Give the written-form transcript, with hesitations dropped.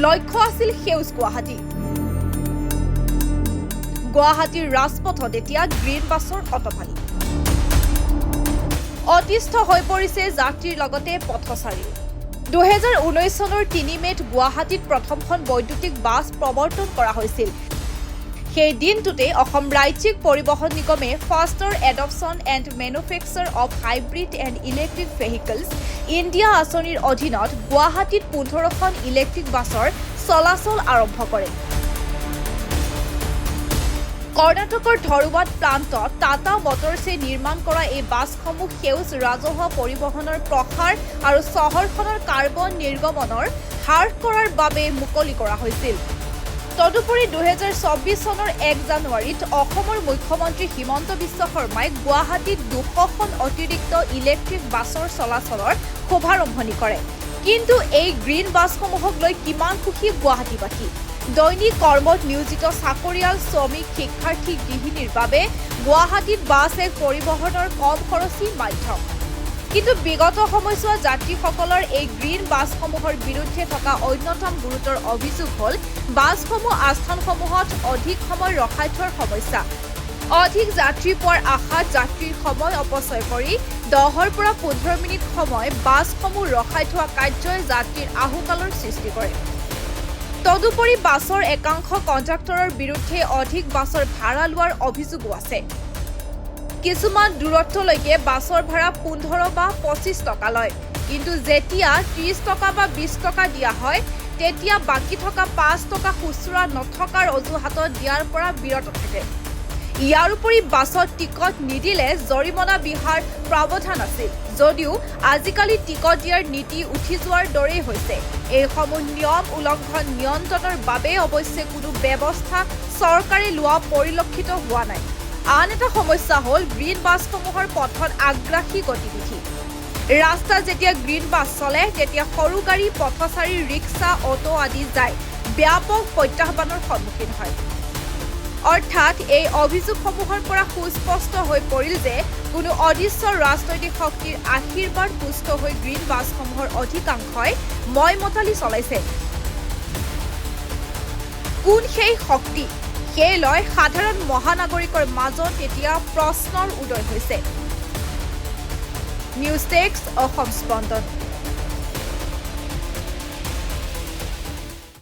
লক্ষ্য আছিল সেউজ গুৱাহাটী। গুৱাহাটীৰ ৰাজপথত এতিয়া গ্ৰীণ বাছৰ অটপালি। অতিষ্ঠ হৈ পৰিছে যাত্ৰীৰ লগতে পথচাৰী। 2019 চনৰ 3 মে'ত গুৱাহাটীত প্ৰথমখন বৈদ্যুতিক বাছ প্ৰৱৰ্তন কৰা হৈছিল। সেই দিনটোতে অসম ৰাজ্যিক পৰিবহণ নিগমে faster adoption and manufacture of hybrid and electric vehicles India আঁচনিৰ অধীনত গুৱাহাটীত 15খন ইলেক্ট্ৰিক বাছৰ চলাচল আৰম্ভ কৰে। কৰ্ণাটকৰ ধৰুৱাত প্ৰান্তত টাটা মটৰ্ছে নিৰ্মাণ কৰা এই বাছসমূহ সেউজ ৰাজহুৱা পৰিবহণৰ প্ৰসাৰ আৰু চহৰখনৰ কাৰ্বন নিৰ্গমনৰ হ্ৰাস কৰাৰ বাবে মুকলি কৰা হৈছিল। তদুপৰি 2024 চনৰ 1 জানুৱাৰীত অসমৰ মুখ্যমন্ত্ৰী হিমন্ত বিশ্ব শৰ্মাই গুৱাহাটীত 200খন অতিৰিক্ত ইলেক্ট্ৰিক বাছৰ চলাচলৰ শুভাৰম্ভণি কৰে। কিন্তু এই গ্ৰীণ বাছসমূহক লৈ কিমান সুখী গুৱাহাটীবাসী? দৈনিক কৰ্মত নিয়োজিত চাকৰিয়াল, শ্ৰমিক, শিক্ষাৰ্থী, গৃহিণীৰ বাবে গুৱাহাটীত বাছ এক পৰিবহণৰ কম খৰচী মাধ্যম। কিন্তু বিগত সময়ছোৱাত যাত্ৰীসকলৰ এই গ্ৰীণ বাছসমূহৰ বিৰুদ্ধে থকা অন্যতম গুৰুতৰ অভিযোগ হ'ল বাছসমূহ আস্থানসমূহত অধিক সময় ৰখাই থোৱাৰ সমস্যা। অধিক যাত্ৰী পোৱাৰ আশাত যাত্ৰীৰ সময় অপচয় কৰি 10ৰ পৰা 15 মিনিট সময় বাছসমূহ ৰখাই থোৱা কাৰ্যই যাত্ৰীৰ আহুকালৰ সৃষ্টি কৰে। তদুপৰি বাছৰ একাংশ কণ্ডাক্টৰৰ বিৰুদ্ধে অধিক বাছৰ ভাড়া লোৱাৰ অভিযোগো আছে। কিছুমান দূৰত্বলৈকে বাছৰ ভাড়া 15 বা 25 টকা লয়, কিন্তু যেতিয়া 30 টকা বা 20 টকা দিয়া হয় তেতিয়া বাকী থকা 5 টকা খুচুৰা নথকাৰ অজুহাতত দিয়াৰ পৰা বিৰত থাকে। ইয়াৰ উপৰি বাছত টিকট নিদিলে জৰিমনা বিহাৰ প্ৰাৱধান আছিল, যদিও আজিকালি টিকট দিয়াৰ নীতি উঠি যোৱাৰ দৰেই হৈছে। এইসমূহ নিয়ম উলংঘন নিয়ন্ত্ৰণৰ বাবে অৱশ্যে কোনো ব্যৱস্থা চৰকাৰে লোৱা পৰিলক্ষিত হোৱা নাই। আন এটা সমস্যা হ'ল গ্ৰীণ বাছসমূহৰ পথত আগ্ৰাসী গতিবিধি। ৰাস্তাত যেতিয়া গ্ৰীণ বাছ চলে তেতিয়া সৰু গাড়ী, পথচাৰী, ৰিক্সা, অটো আদি যায় ব্যাপক প্ৰত্যাহ্বানৰ সন্মুখীন হয়। অৰ্থাৎ এই অভিযোগসমূহৰ পৰা সুস্পষ্ট হৈ পৰিল যে কোনো অদৃশ্য ৰাজনৈতিক শক্তিৰ আশীৰ্বাদ পুষ্ট হৈ গ্ৰীণ বাছসমূহৰ অধিকাংশই ময়মতালি চলাইছে। কোন সেই শক্তি? সেই লৈ সাধাৰণ মহানাগৰিকৰ মাজত এতিয়া প্ৰশ্নৰ উদয় হৈছে। নিউজ ডেস্ক, অসম স্পন্দন।